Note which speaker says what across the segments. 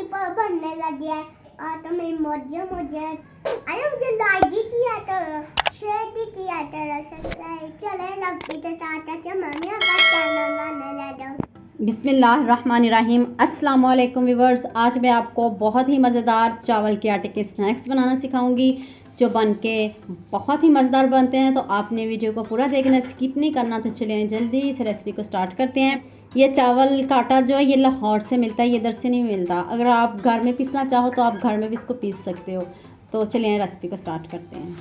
Speaker 1: बनने लगी है और तो मेरी मुझे अरे मुझे लाइक ही किया करो, शेयर भी किया करो, सब्सक्राइब। चले रब्बी के साथ मम्मी का चैनल बनाने लगा।
Speaker 2: बिस्मिल्लाहिर्रहमानिर्रहीम। अस्सलाम वालेकुम व्यूअर्स, आज मैं आपको बहुत ही मज़ेदार चावल के आटे के स्नैक्स बनाना सिखाऊंगी जो बन के बहुत ही मज़ेदार बनते हैं। तो आपने वीडियो को पूरा देखना, स्किप नहीं करना। तो चलिए जल्दी इस रेसिपी को स्टार्ट करते हैं। ये चावल का आटा जो है ये लाहौर से मिलता है, ये इधर से नहीं मिलता। अगर आप घर में पीसना चाहो तो आप घर में भी इसको पीस सकते हो। तो चलिए रेसिपी को स्टार्ट करते हैं।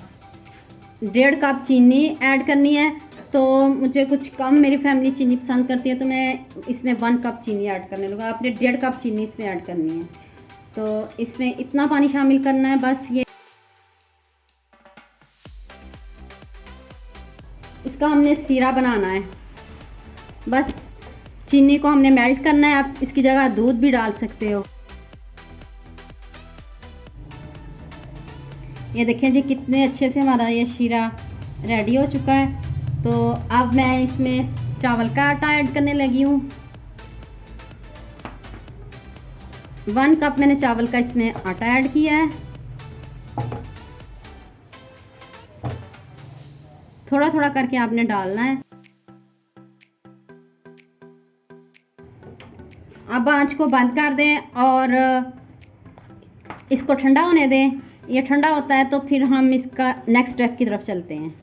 Speaker 2: 1.5 कप चीनी ऐड करनी है। तो मुझे कुछ कम, मेरी फैमिली चीनी पसंद करती है तो मैं इसमें 1 कप चीनी ऐड करने लूँगा। आपने 1.5 कप चीनी इसमें ऐड करनी है। तो इसमें इतना पानी शामिल करना है बस। ये इसका हमने सीरा बनाना है। बस चीनी को हमने मेल्ट करना है। आप इसकी जगह दूध भी डाल सकते हो। ये देखें जी कितने अच्छे से हमारा ये शीरा रेडी हो चुका है। तो अब मैं इसमें चावल का आटा ऐड करने लगी हूँ। 1 कप मैंने चावल का इसमें आटा ऐड किया है। थोड़ा थोड़ा करके आपने डालना है। अब आंच को बंद कर दें और इसको ठंडा होने दें। ये ठंडा होता है तो फिर हम इसका नेक्स्ट स्टेप की तरफ चलते हैं।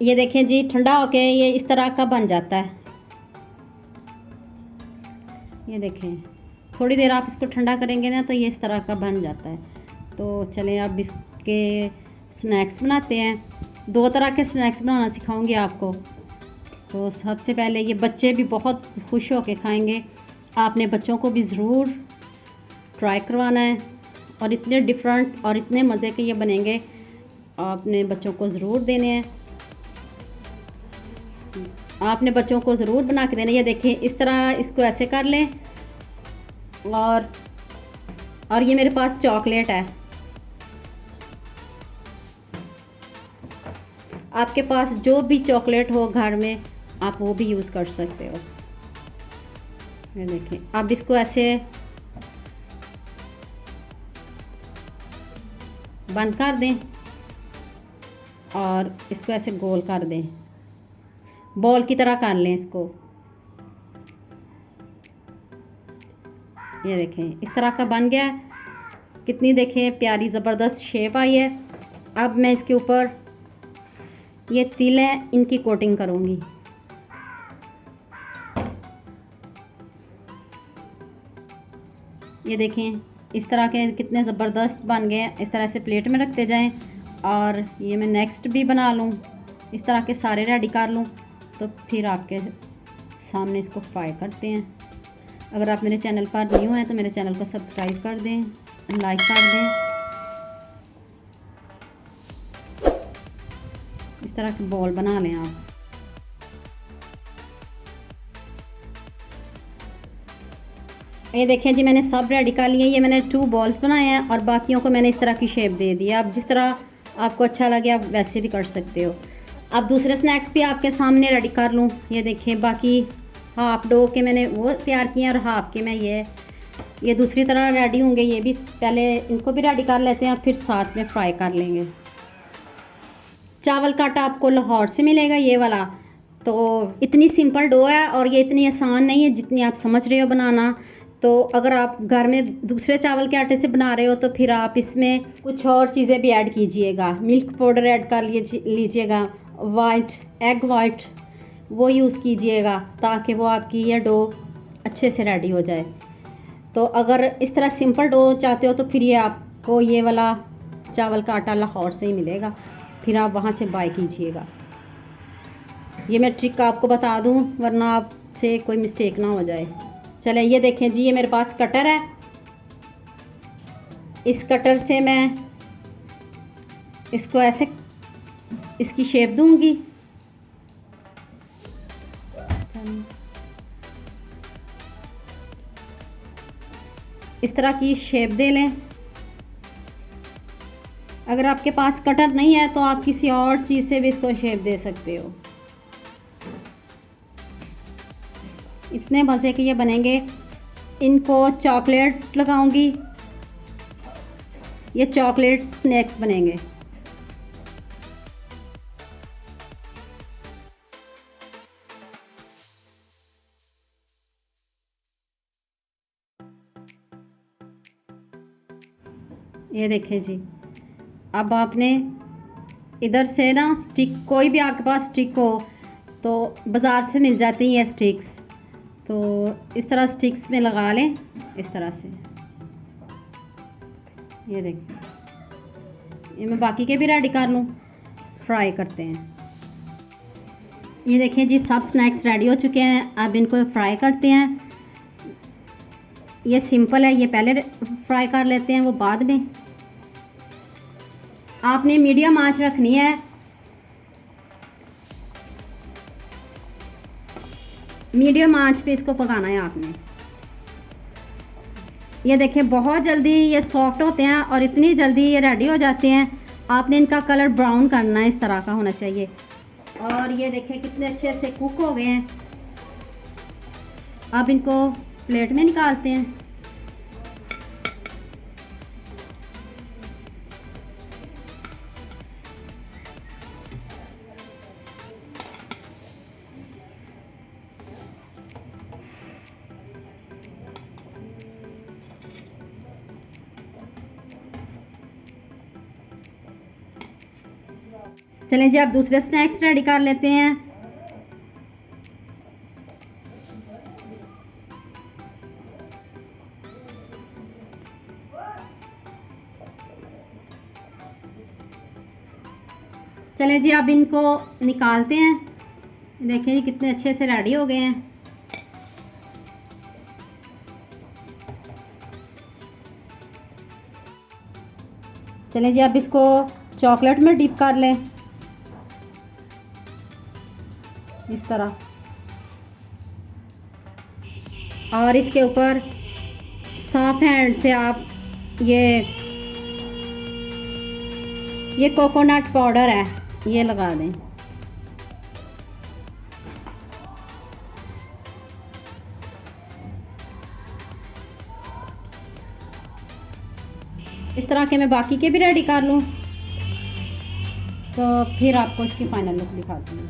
Speaker 2: ये देखें जी ठंडा होके ये इस तरह का बन जाता है। ये देखें थोड़ी देर आप इसको ठंडा करेंगे ना तो ये इस तरह का बन जाता है। तो चलें अब इसके स्नैक्स बनाते हैं। 2 तरह के स्नैक्स बनाना सिखाऊंगी आपको। तो सबसे पहले ये बच्चे भी बहुत खुश होके खाएंगे। आपने बच्चों को भी ज़रूर ट्राई करवाना है और इतने डिफरेंट और इतने मज़े के ये बनेंगे, आपने बच्चों को ज़रूर देने हैं। आपने बच्चों को ज़रूर बना के देना। ये देखें इस तरह इसको ऐसे कर लें और ये मेरे पास चॉकलेट है। आपके पास जो भी चॉकलेट हो घर में आप वो भी यूज़ कर सकते हो। ये देखें अब इसको ऐसे बंद कर दें और इसको ऐसे गोल कर दें, बॉल की तरह कर लें इसको। ये देखें इस तरह का बन गया। कितनी देखें प्यारी ज़बरदस्त शेप आई है। अब मैं इसके ऊपर ये तिल है इनकी कोटिंग करूँगी। ये देखें इस तरह के कितने ज़बरदस्त बन गए। इस तरह से प्लेट में रखते जाएं और ये मैं नेक्स्ट भी बना लूँ। इस तरह के सारे रेडी कर लूँ तो फिर आपके सामने इसको फ्राई करते हैं। अगर आप मेरे चैनल पर न्यू हैं तो मेरे चैनल को सब्सक्राइब कर दें, लाइक कर दें। इस तरह के बॉल बना लें आप। ये देखें जी मैंने सब रेडी कर लिए। ये मैंने 2 बॉल्स बनाए हैं और बाकियों को मैंने इस तरह की शेप दे दी है। आप जिस तरह आपको अच्छा लगे आप वैसे भी कर सकते हो। अब दूसरे स्नैक्स भी आपके सामने रेडी कर लूँ। ये देखें बाकी हाफ डो के मैंने वो तैयार किए हैं और हाफ के मैं ये दूसरी तरह रेडी होंगे। ये भी पहले इनको भी रेडी कर लेते हैं फिर साथ में फ्राई कर लेंगे। चावल का आटा आपको लाहौर से मिलेगा ये वाला। तो इतनी सिंपल डो है और ये इतनी आसान नहीं है जितनी आप समझ रहे हो बनाना। तो अगर आप घर में दूसरे चावल के आटे से बना रहे हो तो फिर आप इसमें कुछ और चीज़ें भी ऐड कीजिएगा। मिल्क पाउडर ऐड कर लीजिएगा, एग वाइट वो यूज़ कीजिएगा ताकि वो आपकी ये डो अच्छे से रेडी हो जाए। तो अगर इस तरह सिंपल डो चाहते हो तो फिर ये आपको ये वाला चावल का आटा लाहौर से ही मिलेगा, फिर आप वहाँ से बाय कीजिएगा। ये मैं ट्रिक आपको बता दूँ वरना आपसे कोई मिस्टेक ना हो जाए। चले ये देखें जी ये मेरे पास कटर है। इस कटर से मैं इसको ऐसे इसकी शेप दूंगी। इस तरह की शेप दे लें। अगर आपके पास कटर नहीं है तो आप किसी और चीज़ से भी इसको शेप दे सकते हो। इतने मज़े के ये बनेंगे। इनको चॉकलेट लगाऊंगी, ये चॉकलेट स्नैक्स बनेंगे। ये देखें जी, अब आपने इधर से ना स्टिक, कोई भी आपके पास स्टिक हो तो बाज़ार से मिल जाती है स्टिक्स, तो इस तरह स्टिक्स में लगा लें इस तरह से। ये देखिए, ये मैं बाकी के भी रेडी कर लूँ, फ्राई करते हैं। ये देखें जी, सब स्नैक्स रेडी हो चुके हैं। अब इनको फ्राई करते हैं। ये सिंपल है, ये पहले फ्राई कर लेते हैं, वो बाद में। आपने मीडियम आंच रखनी है। मीडियम आंच पे इसको पकाना है आपने। ये देखें, बहुत जल्दी ये सॉफ्ट होते हैं और इतनी जल्दी ये रेडी हो जाते हैं। आपने इनका कलर ब्राउन करना है, इस तरह का होना चाहिए। और ये देखें कितने अच्छे से कुक हो गए हैं। अब इनको प्लेट में निकालते हैं। चलें जी, आप दूसरे स्नैक्स रेडी कर लेते हैं। चलें जी, अब इनको निकालते हैं। देखें जी, कितने अच्छे से रेडी हो गए हैं। चलें जी, अब इसको चॉकलेट में डिप कर लें इस तरह, और इसके ऊपर सॉफ्ट हैंड से आप ये कोकोनट पाउडर है, ये लगा दें। इस तरह के मैं बाकी के भी रेडी कर लूँ तो फिर आपको इसकी फाइनल लुक दिखाती हूँ।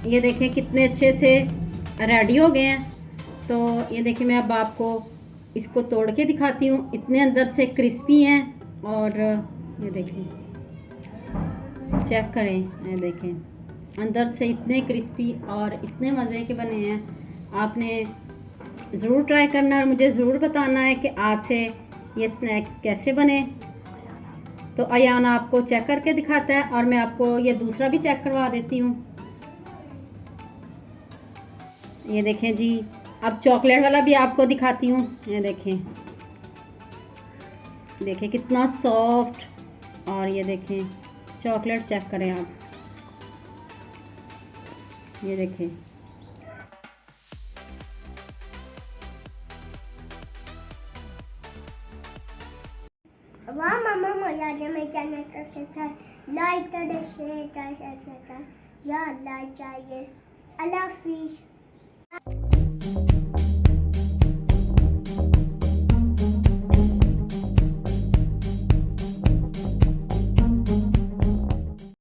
Speaker 2: ये देखें कितने अच्छे से रेडी हो गए हैं। तो ये देखें, मैं अब आपको इसको तोड़ के दिखाती हूँ। इतने अंदर से क्रिस्पी हैं, और ये देखें, चेक करें, ये देखें अंदर से इतने क्रिस्पी और इतने मज़े के बने हैं। आपने ज़रूर ट्राई करना और मुझे ज़रूर बताना है कि आपसे ये स्नैक्स कैसे बने। तो अयान आपको चेक करके दिखाता है और मैं आपको ये दूसरा भी चेक करवा देती हूँ। ये देखें जी, अब चॉकलेट वाला भी आपको दिखाती हूँ। ये देखें, देखें कितना सॉफ्ट, और ये देखें चॉकलेट चेक करें आप, ये देखें।
Speaker 1: वाह मामा, मजा आ गया। मेरे चैनल को सब्सक्राइब, लाइक करें, शेयर करें, सब्सक्राइब, या लाइक चाहिए। अल्लाह हाफिज़।